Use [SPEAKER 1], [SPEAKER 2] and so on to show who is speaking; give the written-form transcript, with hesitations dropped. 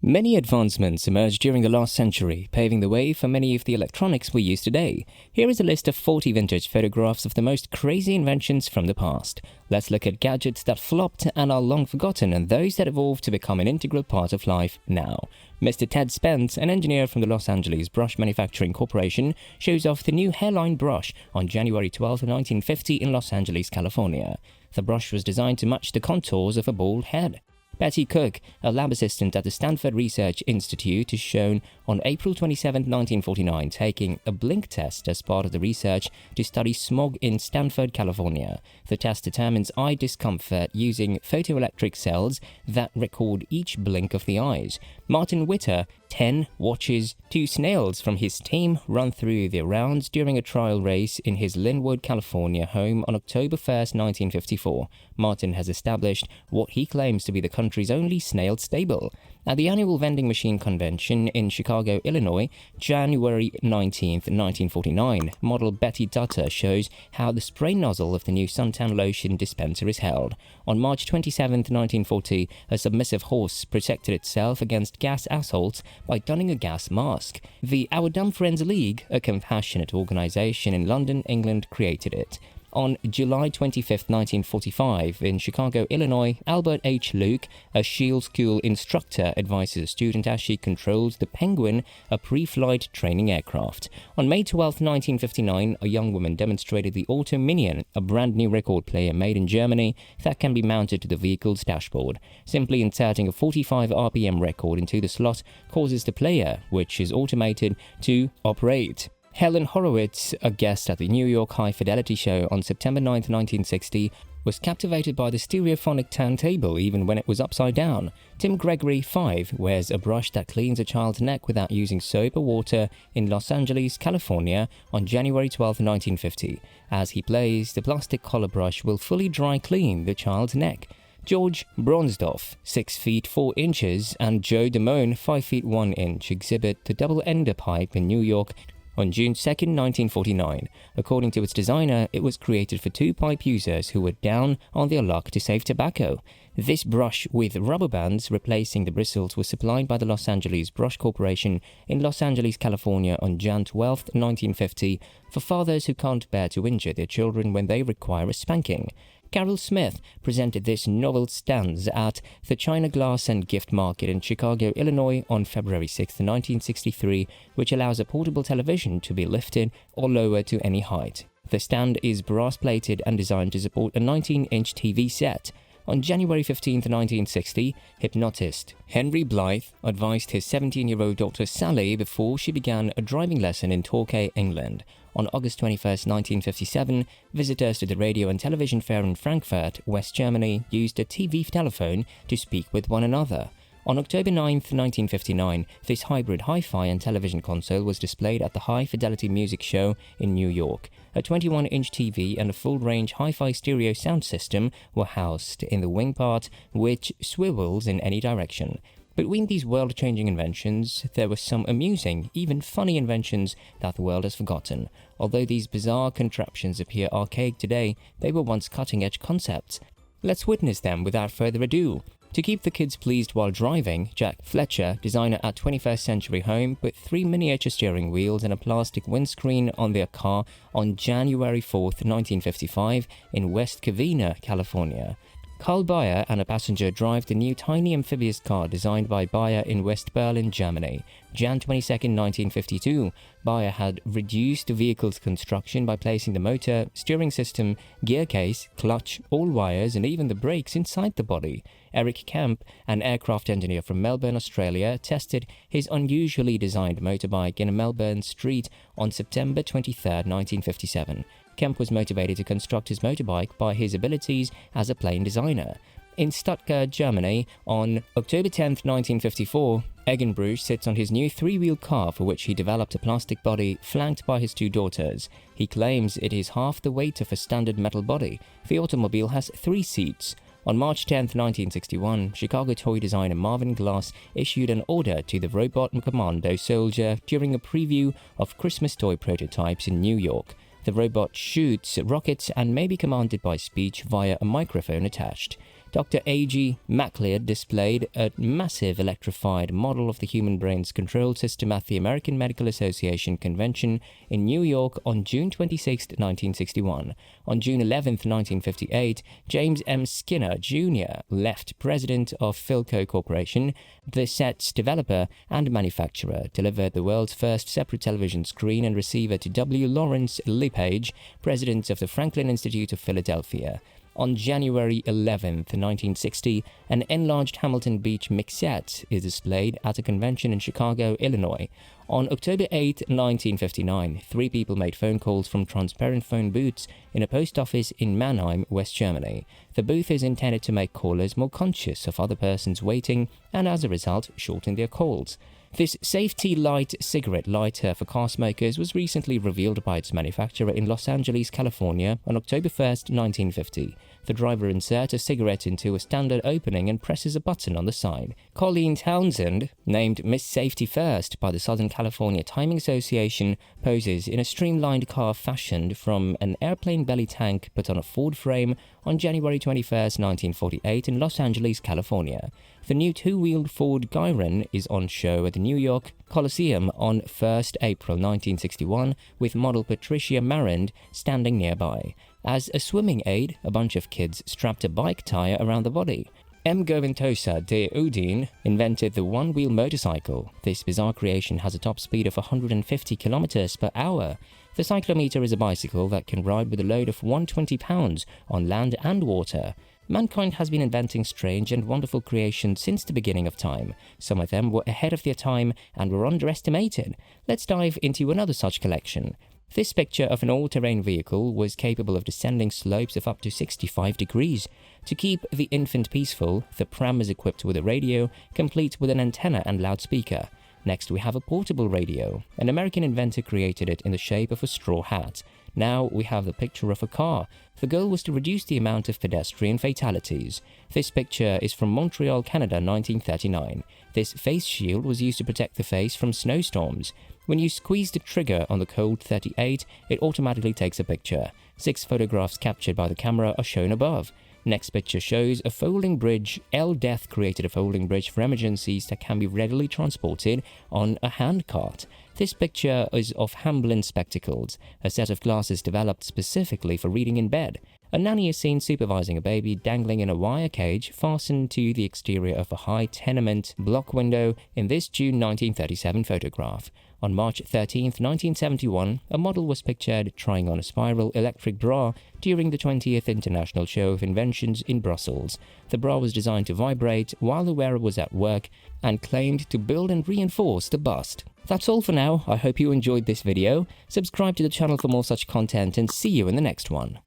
[SPEAKER 1] Many advancements emerged during the last century, paving the way for many of the electronics we use today. Here is a list of 40 vintage photographs of the most crazy inventions from the past. Let's look at gadgets that flopped and are long forgotten and those that evolved to become an integral part of life now. Mr. Ted Spence, an engineer from the Los Angeles Brush Manufacturing Corporation, shows off the new hairline brush on January 12, 1950 in Los Angeles, California. The brush was designed to match the contours of a bald head. Betty Cook, a lab assistant at the Stanford Research Institute, is shown on April 27, 1949, taking a blink test as part of the research to study smog in Stanford, California. The test determines eye discomfort using photoelectric cells that record each blink of the eyes. Martin Witter, 10 watches 2 snails from his team run through their rounds during a trial race in his Linwood, California home on October 1, 1954. Martin has established what he claims to be the country's only snail stable. At the annual vending machine convention in Chicago, Illinois, January 19, 1949, model Betty Dutter shows how the spray nozzle of the new suntan lotion dispenser is held. On March 27, 1940, a submissive horse protected itself against gas assaults by donning a gas mask. The Our Dumb Friends League, a compassionate organization in London, England, created it. On July 25, 1945, in Chicago, Illinois, Albert H. Luke, a Shield School instructor, advises a student as she controls the Penguin, a pre-flight training aircraft. On May 12, 1959, a young woman demonstrated the Auto Minion, a brand new record player made in Germany that can be mounted to the vehicle's dashboard. Simply inserting a 45 RPM record into the slot causes the player, which is automated, to operate. Helen Horowitz, a guest at the New York High Fidelity Show on September 9, 1960, was captivated by the stereophonic turntable even when it was upside down. Tim Gregory, 5, wears a brush that cleans a child's neck without using soap or water in Los Angeles, California on January 12, 1950. As he plays, the plastic collar brush will fully dry clean the child's neck. George Bronsdorf, 6 feet 4 inches, and Joe Damone, 5 feet 1 inch, exhibit the double-ender pipe in New York on June 2, 1949. According to its designer, it was created for 2 pipe users who were down on their luck to save tobacco. This brush with rubber bands replacing the bristles was supplied by the Los Angeles Brush Corporation in Los Angeles, California on Jan 12, 1950 for fathers who can't bear to injure their children when they require a spanking. Carol Smith presented this novel stanza at the China Glass and Gift Market in Chicago, Illinois on February 6, 1963, which allows a portable television to be lifted or lowered to any height. The stand is brass-plated and designed to support a 19-inch TV set. On January 15, 1960, hypnotist Henry Blythe advised his 17-year-old daughter Sally before she began a driving lesson in Torquay, England. On August 21, 1957, visitors to the radio and television fair in Frankfurt, West Germany, used a TV telephone to speak with one another. On October 9, 1959, this hybrid hi-fi and television console was displayed at the High Fidelity Music Show in New York. A 21-inch TV and a full-range hi-fi stereo sound system were housed in the wing part, which swivels in any direction. Between these world-changing inventions, there were some amusing, even funny inventions that the world has forgotten. Although these bizarre contraptions appear archaic today, they were once cutting-edge concepts. Let's witness them without further ado. To keep the kids pleased while driving, Jack Fletcher, designer at 21st Century Home, put 3 miniature steering wheels and a plastic windscreen on their car on January 4, 1955 in West Covina, California. Carl Bayer and a passenger drive the new tiny amphibious car designed by Bayer in West Berlin, Germany. Jan 22, 1952, Bayer had reduced the vehicle's construction by placing the motor, steering system, gear case, clutch, all wires and even the brakes inside the body. Eric Kemp, an aircraft engineer from Melbourne, Australia, tested his unusually designed motorbike in a Melbourne street on September 23, 1957. Kemp was motivated to construct his motorbike by his abilities as a plane designer. In Stuttgart, Germany, on October 10, 1954, Eggenbruch sits on his new 3-wheel car for which he developed a plastic body flanked by his 2 daughters. He claims it is half the weight of a standard metal body. The automobile has 3 seats. On March 10, 1961, Chicago toy designer Marvin Glass issued an order to the Robot Commando soldier during a preview of Christmas toy prototypes in New York. The robot shoots rockets and may be commanded by speech via a microphone attached. Dr. A.G. MacLeod displayed a massive electrified model of the human brain's control system at the American Medical Association convention in New York on June 26, 1961. On June 11, 1958, James M. Skinner, Jr., left president of Philco Corporation, the set's developer and manufacturer, delivered the world's first separate television screen and receiver to W. Lawrence Lepage, president of the Franklin Institute of Philadelphia. On January 11, 1960, an enlarged Hamilton Beach mixette is displayed at a convention in Chicago, Illinois. On October 8, 1959, 3 people made phone calls from transparent phone booths in a post office in Mannheim, West Germany. The booth is intended to make callers more conscious of other persons waiting and, as a result, shorten their calls. This safety light cigarette lighter for car smokers was recently revealed by its manufacturer in Los Angeles, California on October 1, 1950. The driver inserts a cigarette into a standard opening and presses a button on the side. Colleen Townsend, named Miss Safety First by the Southern California Timing Association, poses in a streamlined car fashioned from an airplane belly tank put on a Ford frame on January 21, 1948 in Los Angeles, California. The new two-wheeled Ford Gyron is on show at the New York Coliseum on 1st April 1961 with model Patricia Marand standing nearby. As a swimming aid, a bunch of kids strapped a bike tire around the body. M. Govintosa de Udine invented the one-wheel motorcycle. This bizarre creation has a top speed of 150 km per hour. The cyclometer is a bicycle that can ride with a load of 120 pounds on land and water. Mankind has been inventing strange and wonderful creations since the beginning of time. Some of them were ahead of their time and were underestimated. Let's dive into another such collection. This picture of an all-terrain vehicle was capable of descending slopes of up to 65 degrees. To keep the infant peaceful, the pram is equipped with a radio, complete with an antenna and loudspeaker. Next, we have a portable radio. An American inventor created it in the shape of a straw hat. Now we have the picture of a car. The goal was to reduce the amount of pedestrian fatalities. This picture is from Montreal, Canada, 1939. This face shield was used to protect the face from snowstorms. When you squeeze the trigger on the code 38, it automatically takes a picture. 6 photographs captured by the camera are shown above. Next picture shows a folding bridge. L. Death created a folding bridge for emergencies that can be readily transported on a handcart. This picture is of Hamblin spectacles, a set of glasses developed specifically for reading in bed. A nanny is seen supervising a baby dangling in a wire cage fastened to the exterior of a high tenement block window in this June 1937 photograph. On March 13, 1971, a model was pictured trying on a spiral electric bra during the 20th International Show of Inventions in Brussels. The bra was designed to vibrate while the wearer was at work and claimed to build and reinforce the bust. That's all for now. I hope you enjoyed this video. Subscribe to the channel for more such content and see you in the next one.